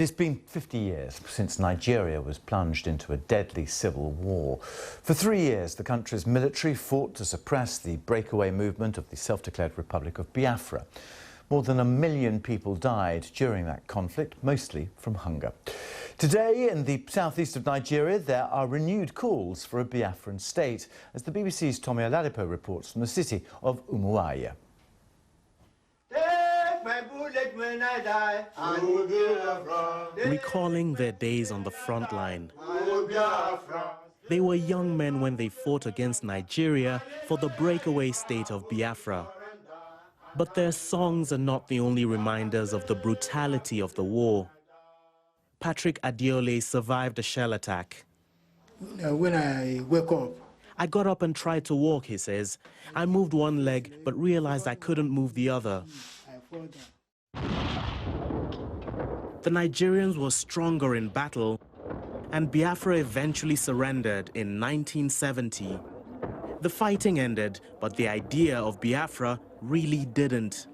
It's been 50 years since Nigeria was plunged into a deadly civil war. For 3 years, the country's military fought to suppress the breakaway movement of the self-declared Republic of Biafra. More than 1 million people died during that conflict, mostly from hunger. Today, in the southeast of Nigeria, there are renewed calls for a Biafran state, as the BBC's Tomi Oladipo reports from the city of Umuahia. Recalling their days on the front line. They were young men when they fought against Nigeria for the breakaway state of Biafra. But their songs are not the only reminders of the brutality of the war. Patrick Adiole survived a shell attack. When I woke up, I got up and tried to walk, he says. I moved one leg, but realized I couldn't move the other. The Nigerians were stronger in battle, and Biafra eventually surrendered in 1970. The fighting ended, but the idea of Biafra really didn't.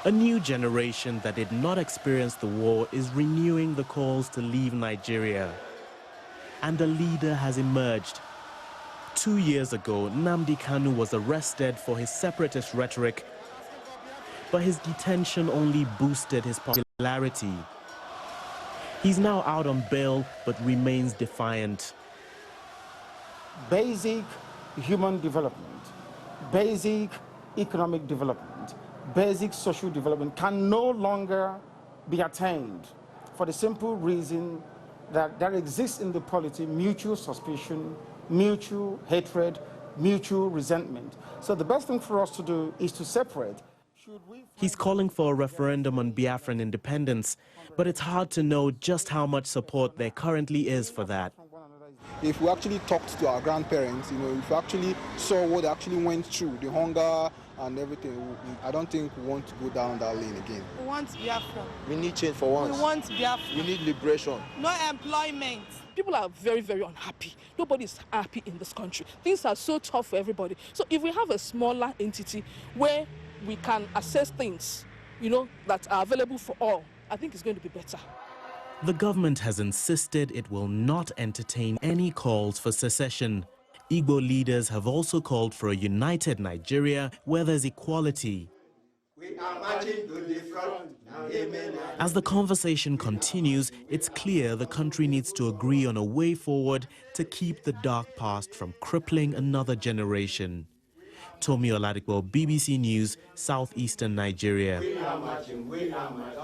A new generation that did not experience the war is renewing the calls to leave Nigeria. And a leader has emerged. 2 years ago, Nnamdi Kanu was arrested for his separatist rhetoric, but his detention only boosted his popularity. He's now out on bail, but remains defiant. Basic human development, basic economic development, basic social development can no longer be attained for the simple reason that there exists in the polity mutual suspicion, mutual hatred, mutual resentment. So the best thing for us to do is to separate. He's calling for a referendum on Biafran independence, but it's hard to know just how much support there currently is for that. If we actually talked to our grandparents, if we actually saw what they actually went through, the hunger and everything, I don't think we want to go down that lane again. We want Biafra. We need change for once. We want Biafra. We need liberation. No employment. People are very, very unhappy. Nobody's happy in this country. Things are so tough for everybody. So if we have a smaller entity where we can assess things, that are available for all, I think it's going to be better. The government has insisted it will not entertain any calls for secession. Igbo leaders have also called for a united Nigeria where there's equality. We are marching to the front. As the conversation continues, it's clear the country needs to agree on a way forward to keep the dark past from crippling another generation. Tomi Oladipo, BBC News, southeastern Nigeria. We are marching, we are marching.